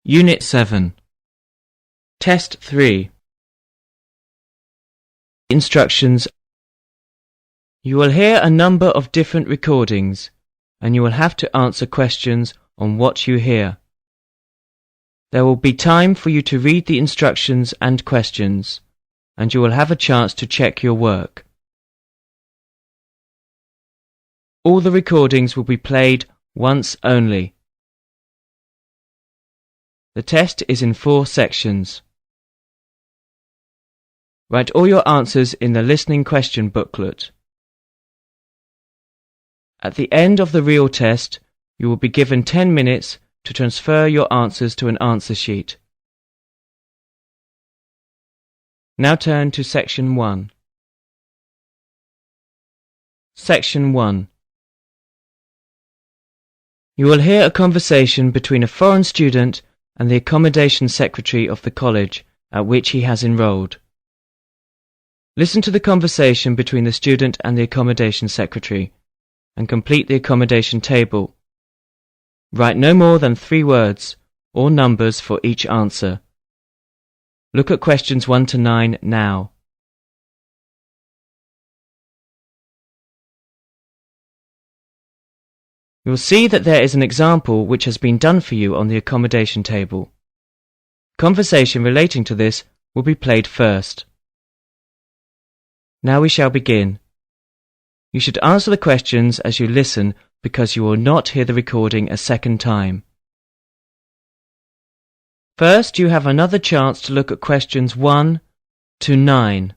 Unit 7. Test 3. Instructions. You will hear a number of different recordings, and you will have to answer questions on what you hear. There will be time for you to read the instructions and questions, and you will have a chance to check your work. All the recordings will be played once only. The test is in 4 sections. Write all your answers in the listening question booklet. At the end of the real test, you will be given 10 minutes to transfer your answers to an answer sheet. Now turn to Section 1. Section 1. You will hear a conversation between a foreign student and the accommodation secretary of the college at which he has enrolled. Listen to the conversation between the student and the accommodation secretary, and complete the accommodation table. Write no more than 3 words or numbers for each answer. Look at questions 1 to 9 now. You will see that there is an example which has been done for you on the accommodation table. Conversation relating to this will be played first. Now we shall begin. You should answer the questions as you listen because you will not hear the recording a second time. First, you have another chance to look at questions 1 to 9.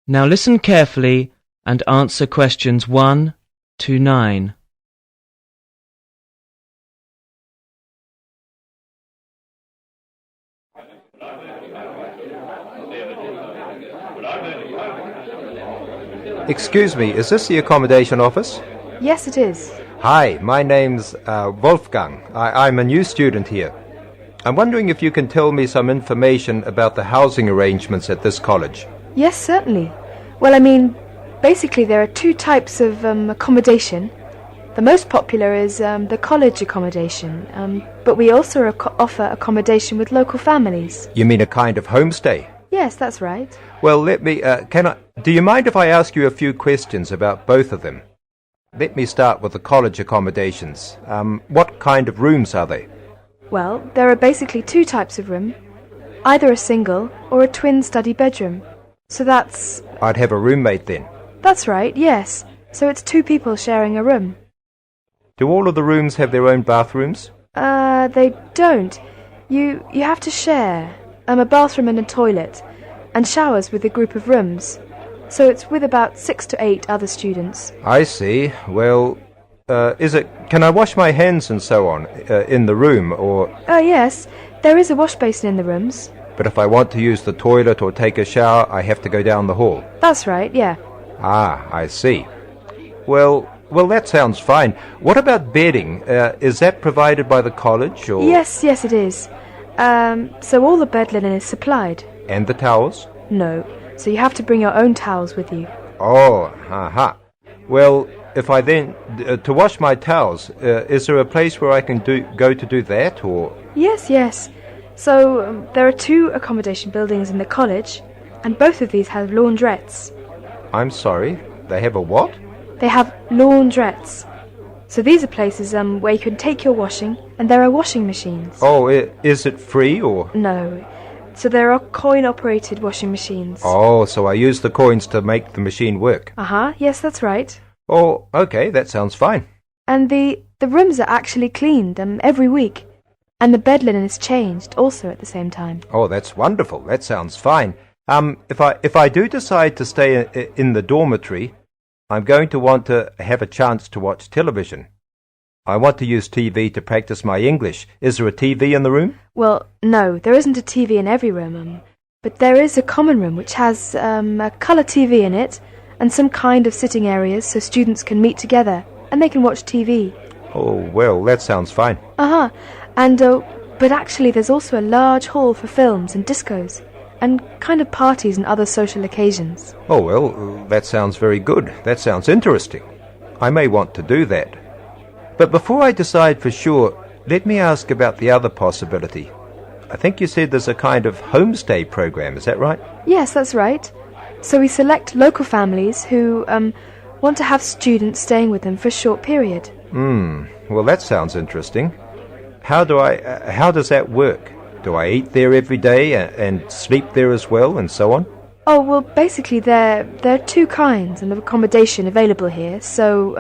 Now listen carefully and answer questions 1 to 9. Excuse me, is this the accommodation office? Yes, it is. Hi, my name's Wolfgang. I'm a new student here. I'm wondering if you can tell me some information about the housing arrangements at this college. Yes, certainly. Well, basically there are 2 types of accommodation. The most popular is the college accommodation, but we also offer accommodation with local families. You mean a kind of homestay? Yes, that's right. Well, do you mind if I ask you a few questions about both of them? Let me start with the college accommodations. What kind of rooms are they? Well, there are basically 2 types of room, either a single or a twin study bedroom. So that's... I'd have a roommate then. That's right, yes. So it's 2 people sharing a room. Do all of the rooms have their own bathrooms? They don't. You have to share a bathroom and a toilet, and showers with a group of rooms. So it's with about 6 to 8 other students. I see. Well, can I wash my hands and so on in the room, or... Yes, there is a wash basin in the rooms. But if I want to use the toilet or take a shower, I have to go down the hall. That's right, yeah. Ah, I see. Well, that sounds fine. What about bedding? Is that provided by the college, or...? Yes, it is. So all the bed linen is supplied. And the towels? No, so you have to bring your own towels with you. Oh, aha. Well, if I then... to wash my towels, is there a place where I can go to do that, or...? Yes. So there are 2 accommodation buildings in the college, and both of these have laundrettes. I'm sorry, they have a what? They have laundrettes. So these are places where you can take your washing, and there are washing machines. Oh, is it free, or...? No. So there are coin-operated washing machines. Oh, so I use the coins to make the machine work. Yes, that's right. Oh, okay, that sounds fine. And the rooms are actually cleaned every week. And the bed linen is changed also at the same time. Oh, that's wonderful. That sounds fine. If I do decide to stay in the dormitory, I'm going to want to have a chance to watch television. I want to use TV to practice my English. Is there a TV in the room? Well, no, there isn't a TV in every room, but there is a common room which has a colour TV in it and some kind of sitting areas so students can meet together and they can watch TV. Oh, well, that sounds fine. And, but actually there's also a large hall for films and discos and kind of parties and other social occasions. Oh, well, that sounds very good. That sounds interesting. I may want to do that. But before I decide for sure, let me ask about the other possibility. I think you said there's a kind of homestay program, is that right? Yes, that's right. So we select local families who want to have students staying with them for a short period. Well, that sounds interesting. How does that work? Do I eat there every day and sleep there as well, and so on? Oh, well, basically there are two kinds of accommodation available here. So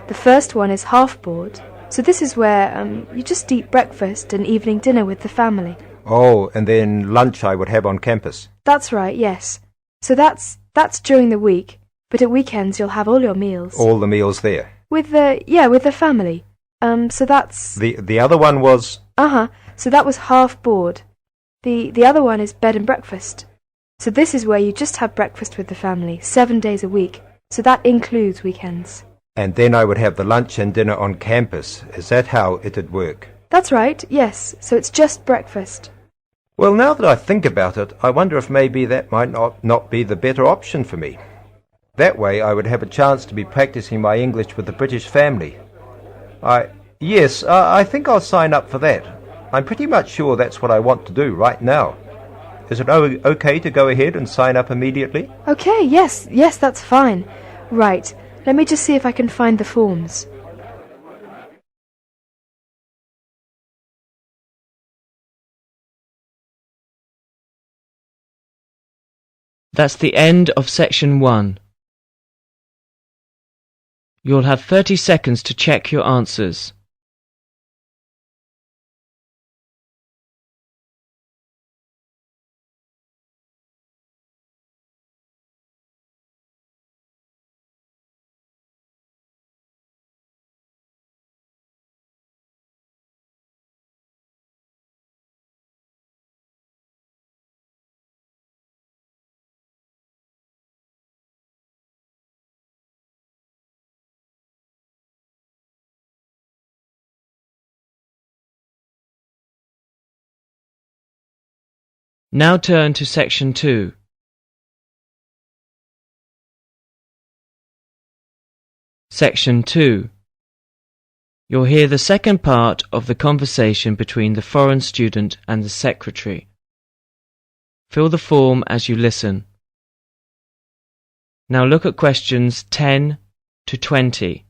the first one is half board. So this is where you just eat breakfast and evening dinner with the family. Oh, and then lunch I would have on campus. That's right, yes. So that's during the week, but at weekends you'll have all your meals. All the meals there? With the family. So that's... The other one was... So that was half board. The other one is bed and breakfast. So this is where you just have breakfast with the family, 7 days a week. So that includes weekends. And then I would have the lunch and dinner on campus. Is that how it'd work? That's right, yes. So it's just breakfast. Well, now that I think about it, I wonder if maybe that might not be the better option for me. That way I would have a chance to be practicing my English with the British family. I think I'll sign up for that. I'm pretty much sure that's what I want to do right now. Is it okay to go ahead and sign up immediately? Okay, yes, that's fine. Right, let me just see if I can find the forms. That's the end of section 1. You'll have 30 seconds to check your answers. Now turn to section 2. Section 2. You'll hear the second part of the conversation between the foreign student and the secretary. Fill the form as you listen. Now look at questions 10 to 20.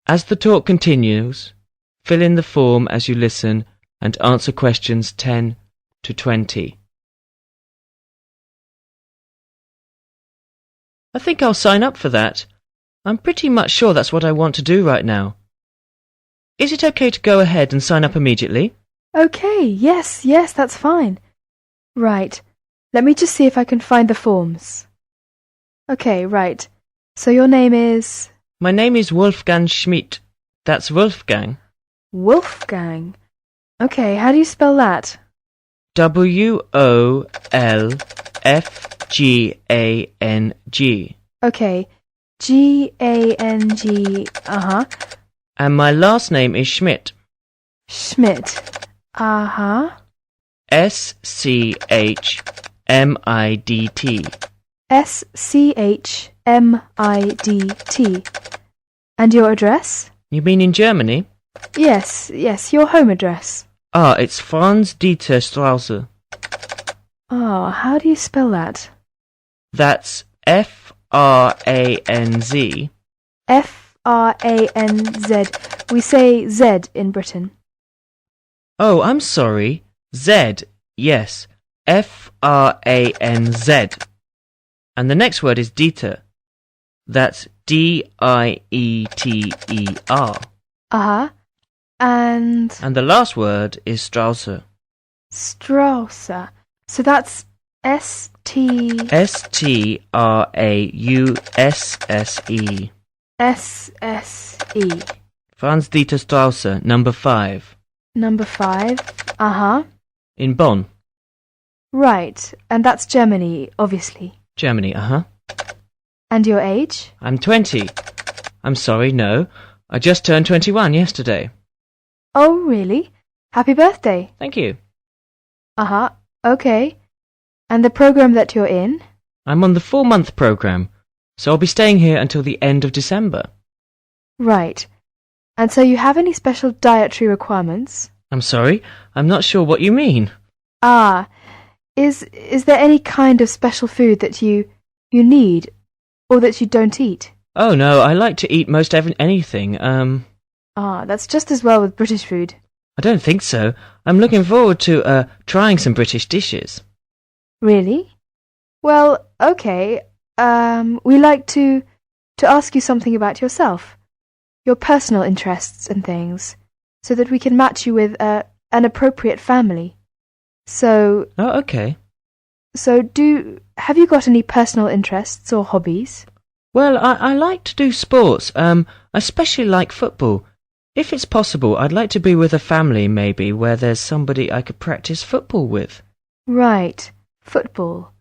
As the talk continues, fill in the form as you listen and answer questions 10 to 20. I think I'll sign up for that. I'm pretty much sure that's what I want to do right now. Is it okay to go ahead and sign up immediately? Okay, yes, that's fine. Right, let me just see if I can find the forms. Okay, right. So your name is... My name is Wolfgang Schmidt. That's Wolfgang. Wolfgang. Okay, how do you spell that? Wolfgang. Okay, Gang, And my last name is Schmidt. Schmidt. Schmidt. Schmidt. And your address? You mean in Germany? Yes, your home address. It's Franz Dieter Straße. How do you spell that? That's F-R-A-N-Z. F-R-A-N-Z. We say Z in Britain. Oh, I'm sorry. Z, yes. F-R-A-N-Z. And the next word is Dieter. That's D-I-E-T-E-R. Uh-huh. And And the last word is Strausse. Strausse. So that's S-T... S-T-R-A-U-S-S-E. S-S-E. Franz Dieter Strausse, number 5. Number 5. Uh-huh. In Bonn. Right. And that's Germany, obviously. Germany, uh-huh. And your age? I'm 20. I'm sorry, no. I just turned 21 yesterday. Oh, really? Happy birthday. Thank you. Uh-huh. Okay. And the program that you're in? I'm on the 4-month program, so I'll be staying here until the end of December. Right. And so you have any special dietary requirements? I'm sorry, I'm not sure what you mean. Ah, is there any kind of special food that you need, or that you don't eat? Oh no, I like to eat most anything. Ah, that's just as well with British food. I don't think so. I'm looking forward to trying some British dishes. Really? Well, okay. We like to ask you something about yourself, your personal interests and things, so that we can match you with an appropriate family. So... Oh, okay. So have you got any personal interests or hobbies? Well, I like to do sports. I especially like football. If it's possible, I'd like to be with a family, maybe, where there's somebody I could practice football with. Right. Football.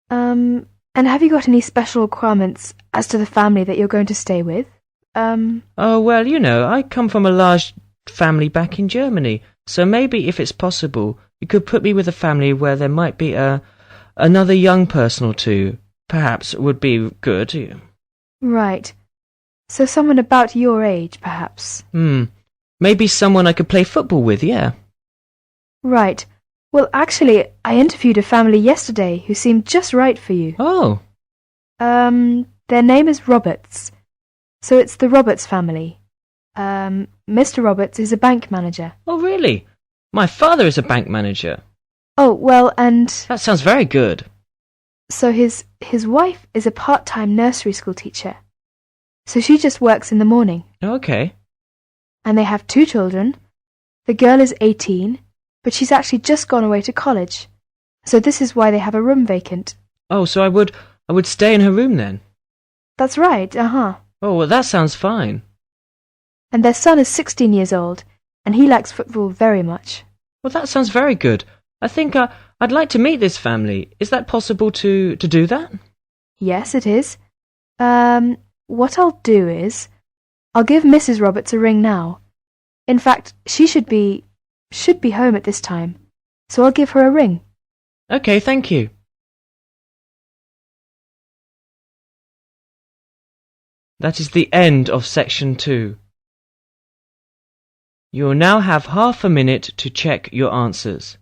And have you got any special requirements as to the family that you're going to stay with? Oh, well, you know, I come from a large family back in Germany, so maybe if it's possible, you could put me with a family where there might be another young person or two. Perhaps would be good. Right. So someone about your age, perhaps? Maybe someone I could play football with, yeah. Right. Well, actually, I interviewed a family yesterday who seemed just right for you. Oh. Their name is Roberts. So it's the Roberts family. Mr. Roberts is a bank manager. Oh, really? My father is a bank manager. Oh, well, and... That sounds very good. So his wife is a part-time nursery school teacher. So she just works in the morning. Okay. And they have 2 children. The girl is 18, but she's actually just gone away to college. So this is why they have a room vacant. Oh, so I would stay in her room then? That's right, uh-huh. Oh, well, that sounds fine. And their son is 16 years old, and he likes football very much. Well, that sounds very good. I think I'd like to meet this family. Is that possible to do that? Yes, it is. What I'll do is, I'll give Mrs. Roberts a ring now. In fact, she should be home at this time, so I'll give her a ring. Okay, thank you. That is the end of section 2. You will now have half a minute to check your answers.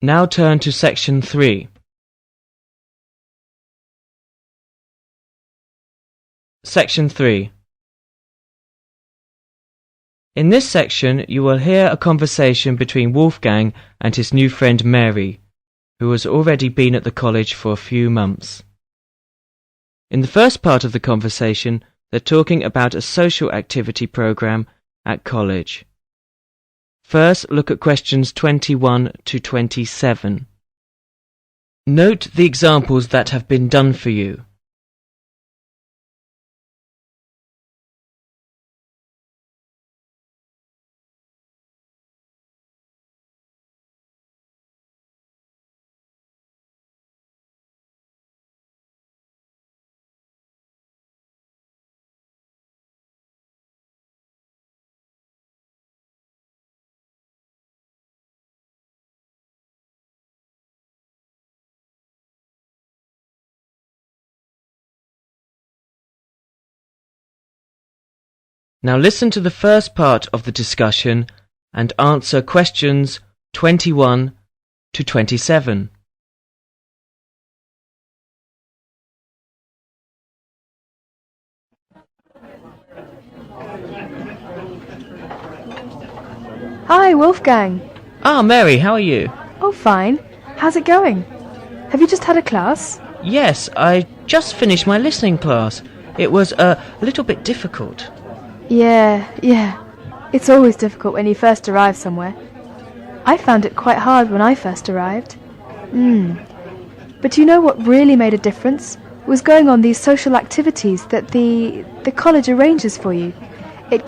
Now turn to section 3. Section 3. In this section you will hear a conversation between Wolfgang and his new friend Mary, who has already been at the college for a few months. In the first part of the conversation, they're talking about a social activity program at college. First, look at questions 21 to 27. Note the examples that have been done for you. Now listen to the first part of the discussion and answer questions 21 to 27. Hi, Wolfgang. Ah, Mary, how are you? Oh, fine. How's it going? Have you just had a class? Yes, I just finished my listening class. It was a little bit difficult. Yeah. It's always difficult when you first arrive somewhere. I found it quite hard when I first arrived. But you know what really made a difference? Was going on these social activities that the college arranges for you. It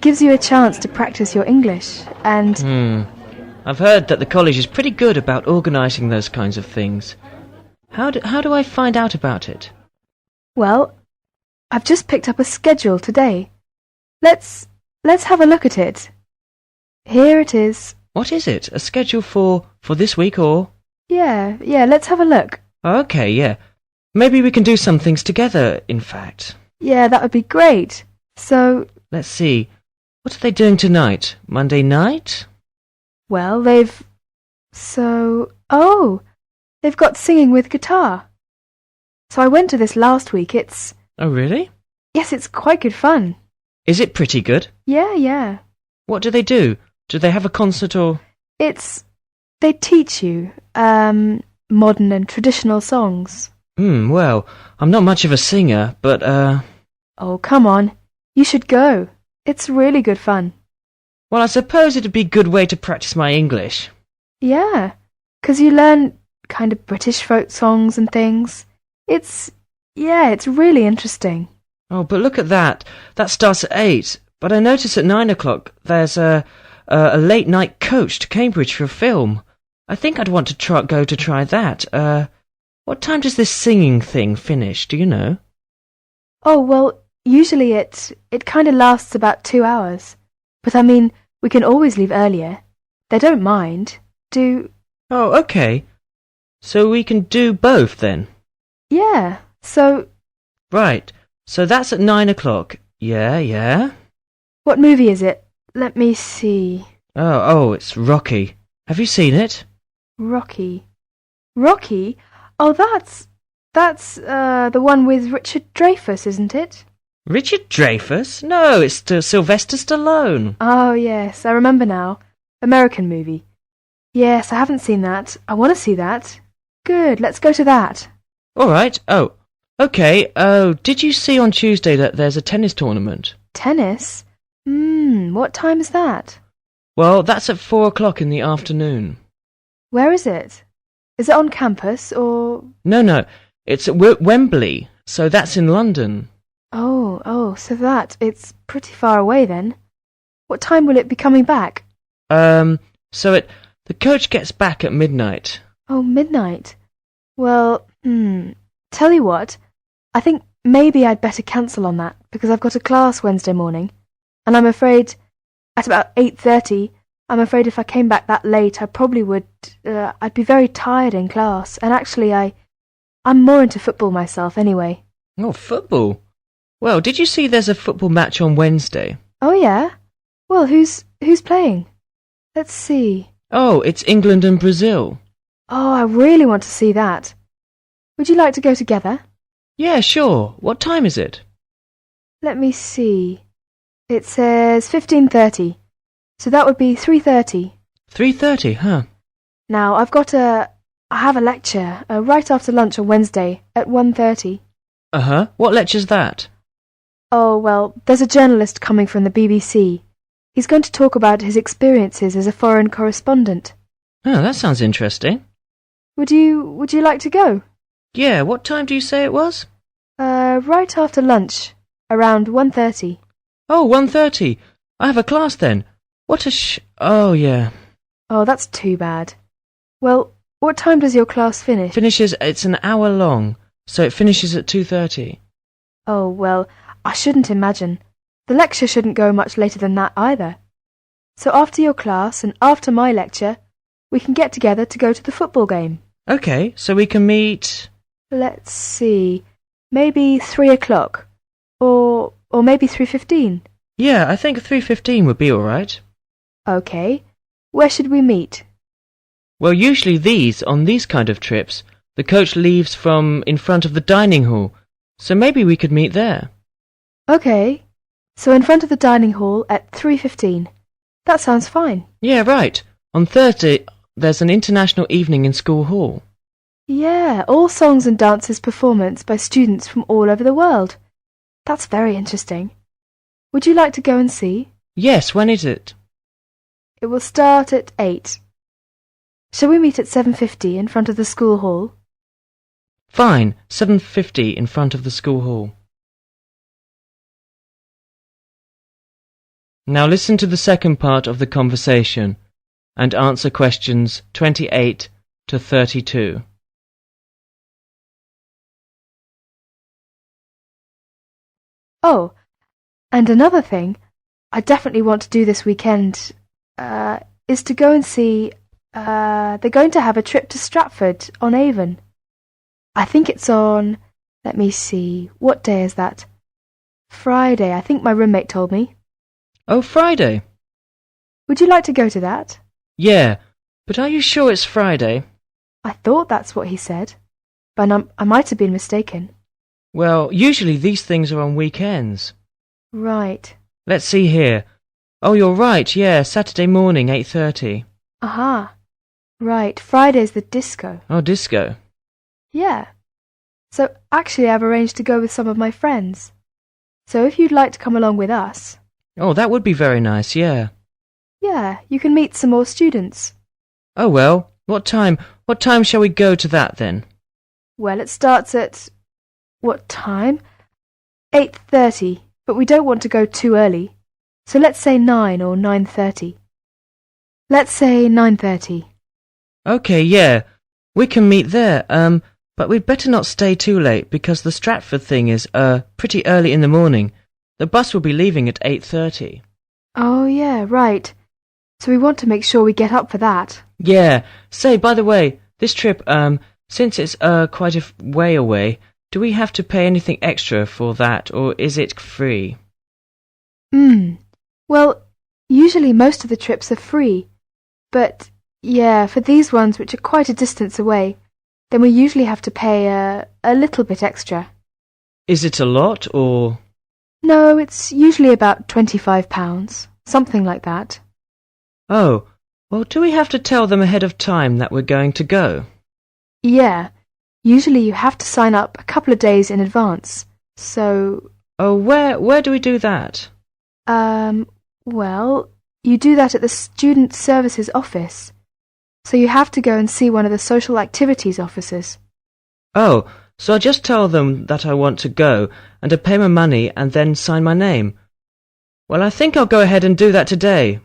gives you a chance to practice your English, and... I've heard that the college is pretty good about organising those kinds of things. How do I find out about it? Well, I've just picked up a schedule today. Let's have a look at it. Here it is. What is it? A schedule for this week or...? Yeah, let's have a look. Okay, yeah. Maybe we can do some things together, in fact. Yeah, that would be great. So... Let's see. What are they doing tonight? Monday night? Well, they've got singing with guitar. So I went to this last week. Oh, really? Yes, it's quite good fun. Is it pretty good? Yeah. What do they do? Do they have a concert or...? They teach you, modern and traditional songs. Well, I'm not much of a singer, but, Oh, come on. You should go. It's really good fun. Well, I suppose it'd be a good way to practice my English. Yeah, 'cause you learn kind of British folk songs and things. It's really interesting. Oh, but look at that. That starts at 8. But I notice at 9 o'clock there's a late-night coach to Cambridge for a film. I think I'd want to go to try that. What time does this singing thing finish, do you know? Oh, well, usually it kind of lasts about 2 hours. But I mean, we can always leave earlier. They don't mind. Oh, okay. So we can do both then? Yeah, so... Right, so that's at 9 o'clock. Yeah. What movie is it? Let me see. Oh, it's Rocky. Have you seen it? Rocky? Oh, that's the one with Richard Dreyfuss, isn't it? Richard Dreyfuss? No, it's Sylvester Stallone. Oh, yes, I remember now. American movie. Yes, I haven't seen that. I want to see that. Good, let's go to that. All right. Oh, okay. Oh, did you see on Tuesday that there's a tennis tournament? Tennis? What time is that? Well, that's at 4 o'clock in the afternoon. Where is it? Is it on campus, or...? No, it's at Wembley, so that's in London. Oh, so it's pretty far away then. What time will it be coming back? The coach gets back at midnight. Oh, midnight. Well, tell you what, I think maybe I'd better cancel on that, because I've got a class Wednesday morning, and I'm afraid, at about 8:30, I'm afraid if I came back that late, I probably would, I'd be very tired in class, and actually I'm more into football myself anyway. Oh, football? Well, did you see there's a football match on Wednesday? Oh, yeah? Well, who's playing? Let's see. Oh, it's England and Brazil. Oh, I really want to see that. Would you like to go together? Yeah, sure. What time is it? Let me see. It says 15:30. So that would be 3:30. 3:30, huh? Now, I have a lecture right after lunch on Wednesday at 1:30. Uh-huh. What lecture's that? Oh, well, there's a journalist coming from the BBC. He's going to talk about his experiences as a foreign correspondent. Oh, that sounds interesting. Would you like to go? Yeah, what time do you say it was? Right after lunch, around 1:30. Oh, 1:30. I have a class then. Oh, yeah. Oh, that's too bad. Well, what time does your class finish? It's an hour long, so it finishes at 2:30. Oh, well, I shouldn't imagine. The lecture shouldn't go much later than that either. So after your class and after my lecture, we can get together to go to the football game. Okay, so we can meet... Let's see, maybe 3 o'clock. Or maybe 3:15. Yeah, I think 3:15 would be all right. Okay. Where should we meet? Well, usually on these kind of trips, the coach leaves from in front of the dining hall, so maybe we could meet there. Okay. So in front of the dining hall at 3:15. That sounds fine. Yeah, right. On Thursday, there's an international evening in school hall. Yeah, all songs and dances performance by students from all over the world. That's very interesting. Would you like to go and see? Yes, when is it? It will start at 8. Shall we meet at 7:50 in front of the school hall? Fine, 7:50 in front of the school hall. Now listen to the second part of the conversation and answer questions 28 to 32. Oh, and another thing I definitely want to do this weekend is to go and see. They're going to have a trip to Stratford on Avon. I think it's on. Let me see. What day is that? Friday. I think my roommate told me. Oh, Friday. Would you like to go to that? Yeah, but are you sure it's Friday? I thought that's what he said, but I might have been mistaken. Well, usually these things are on weekends. Right. Let's see here. Oh, you're right, yeah, Saturday morning, 8:30. Aha. Right, Friday's the disco. Oh, disco. Yeah. So actually I've arranged to go with some of my friends. So if you'd like to come along with us. Oh, that would be very nice, yeah. Yeah, you can meet some more students. Oh, well, what time shall we go to that then? Well, it starts at... What time? 8:30, but we don't want to go too early. So let's say 9 or 9:30. Let's say 9:30. Okay, yeah, we can meet there, but we'd better not stay too late because the Stratford thing is, pretty early in the morning. The bus will be leaving at 8:30. Oh, yeah, right. So we want to make sure we get up for that. Yeah, say, by the way, this trip, since it's, quite a way away, do we have to pay anything extra for that, or is it free? Well, usually most of the trips are free. But, yeah, for these ones which are quite a distance away, then we usually have to pay a little bit extra. Is it a lot, or...? No, it's usually about £25, something like that. Oh, well, do we have to tell them ahead of time that we're going to go? Yeah, usually you have to sign up a couple of days in advance, so... Oh, where do we do that? Well, you do that at the Student Services office. So you have to go and see one of the social activities officers. Oh, so I just tell them that I want to go, and to pay my money, and then sign my name. Well, I think I'll go ahead and do that today.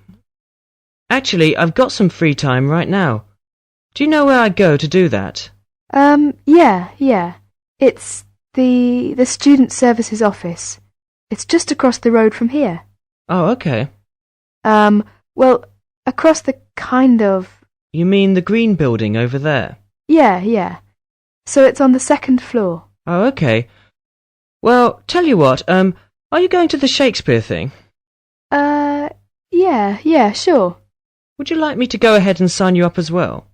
Actually, I've got some free time right now. Do you know where I go to do that? Yeah. It's the Student Services office. It's just across the road from here. Oh, okay. Well, across the kind of... You mean the green building over there? Yeah. So it's on the second floor. Oh, okay. Well, tell you what, are you going to the Shakespeare thing? Yeah, sure. Would you like me to go ahead and sign you up as well?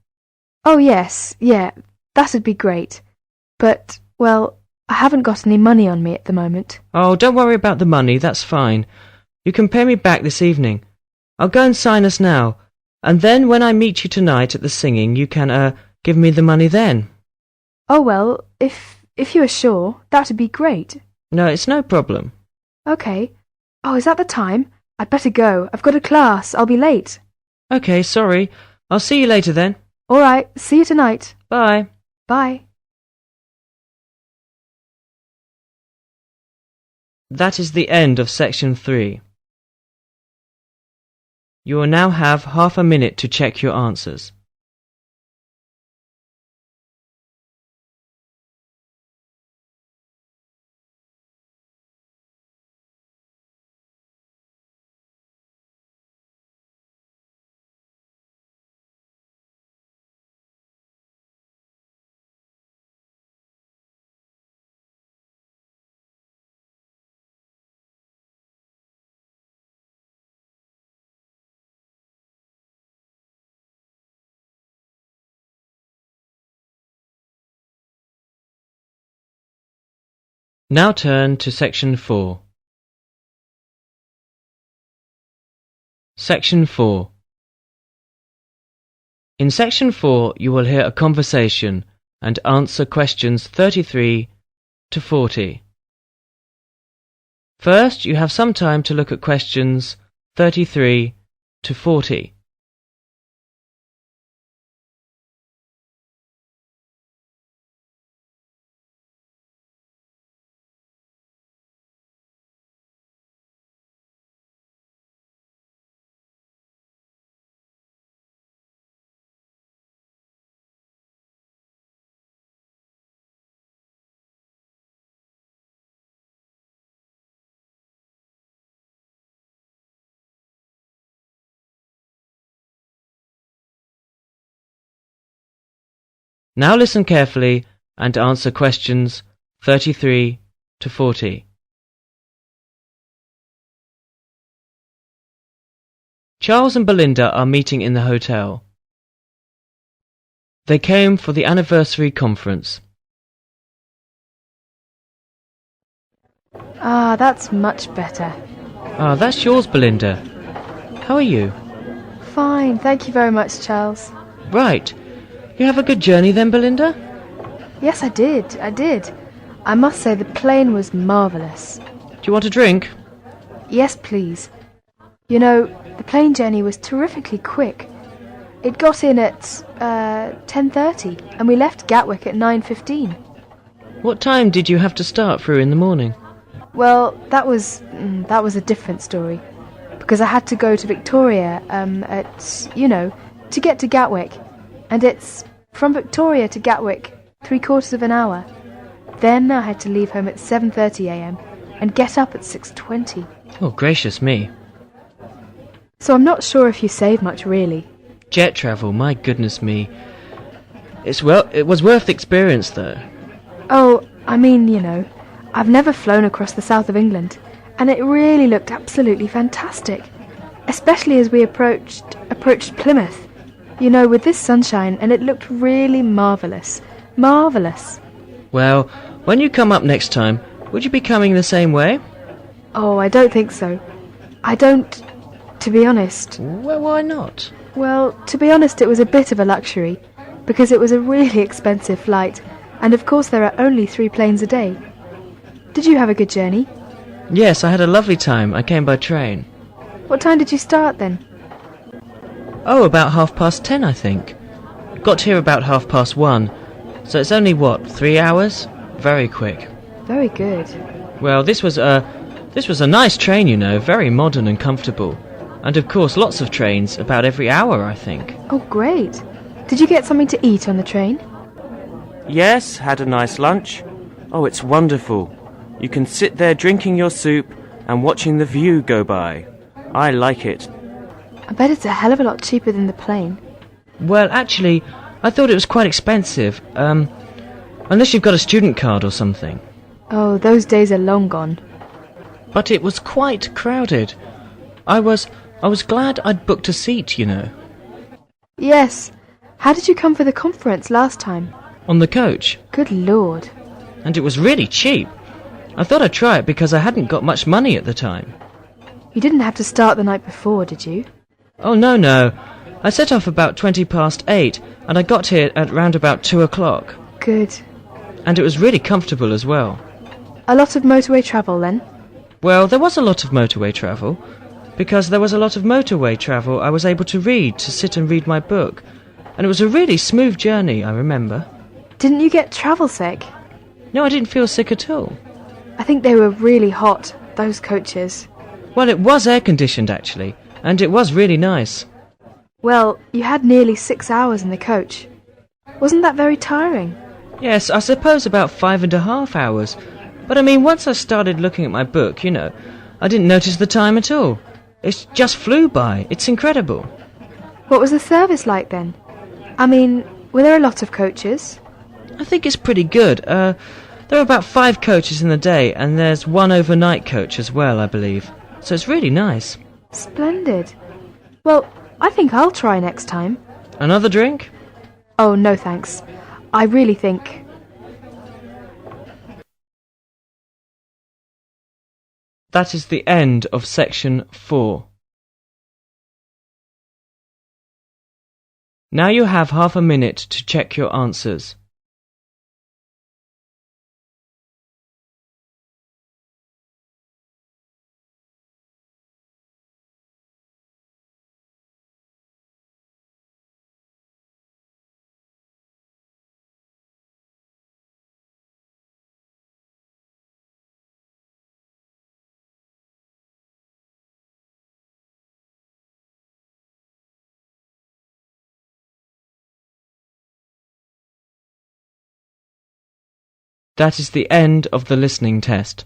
Oh, yes, yeah, that'd be great. But, well, I haven't got any money on me at the moment. Oh, don't worry about the money, that's fine. You can pay me back this evening. I'll go and sign us now, and then when I meet you tonight at the singing, you can, give me the money then. Oh, well, if you are sure, that'd be great. No, it's no problem. Okay. Oh, is that the time? I'd better go. I've got a class. I'll be late. Okay, sorry. I'll see you later then. All right. See you tonight. Bye. Bye. That is the end of section 3. You will now have half a minute to check your answers. Now turn to Section 4. Section 4. In Section 4 you will hear a conversation and answer questions 33 to 40. First, you have some time to look at questions 33 to 40. Now listen carefully and answer questions 33 to 40. Charles and Belinda are meeting in the hotel. They came for the anniversary conference. Ah, that's much better. Ah, that's yours, Belinda. How are you? Fine, thank you very much, Charles. Right. You have a good journey then, Belinda? Yes, I did. I must say the plane was marvellous. Do you want a drink? Yes, please. You know, the plane journey was terrifically quick. It got in at 10:30 and we left Gatwick at 9:15. What time did you have to start through in the morning? Well, that was a different story. Because I had to go to Victoria to get to Gatwick. And it's from Victoria to Gatwick 3/4 of an hour. Then I had to leave home at 7:30 a.m. and get up at 6:20. Oh, gracious me. So I'm not sure if you save much, really. Jet travel, my goodness me. It was worth the experience, though. Oh, I mean, I've never flown across the south of England, and it really looked absolutely fantastic. Especially as we approached Plymouth. With this sunshine, and it looked really marvellous. Marvellous. Well, when you come up next time, would you be coming the same way? Oh, I don't think so. I don't, to be honest. Well, why not? Well, to be honest, it was a bit of a luxury, because it was a really expensive flight, and of course there are only 3 planes a day. Did you have a good journey? Yes, I had a lovely time. I came by train. What time did you start then? Oh, about 10:30, I think. Got here about 1:30, so it's only, 3 hours? Very quick. Very good. Well, this was a nice train, very modern and comfortable. And of course, lots of trains, about every hour, I think. Oh, great. Did you get something to eat on the train? Yes, had a nice lunch. Oh, it's wonderful. You can sit there drinking your soup and watching the view go by. I like it. I bet it's a hell of a lot cheaper than the plane. Well, actually, I thought it was quite expensive. Unless you've got a student card or something. Oh, those days are long gone. But it was quite crowded. I was glad I'd booked a seat, Yes. How did you come for the conference last time? On the coach. Good Lord. And it was really cheap. I thought I'd try it because I hadn't got much money at the time. You didn't have to start the night before, did you? Oh, no. I set off about 8:20, and I got here at round about 2:00. Good. And it was really comfortable as well. A lot of motorway travel, then? Well, there was a lot of motorway travel. Because there was a lot of motorway travel, I was able to sit and read my book. And it was a really smooth journey, I remember. Didn't you get travel sick? No, I didn't feel sick at all. I think they were really hot, those coaches. Well, it was air-conditioned, actually, and it was really nice. Well, you had nearly 6 hours in the coach. Wasn't that very tiring? Yes, I suppose about 5.5 hours. But I mean, once I started looking at my book, I didn't notice the time at all. It just flew by. It's incredible. What was the service like then? I mean, were there a lot of coaches? I think it's pretty good. There are about 5 coaches in the day, and there's 1 overnight coach as well, I believe. So it's really nice. Splendid. Well, I think I'll try next time. Another drink? Oh, no thanks. I really think That is the end of section 4. Now you have half a minute to check your answers. That is the end of the listening test.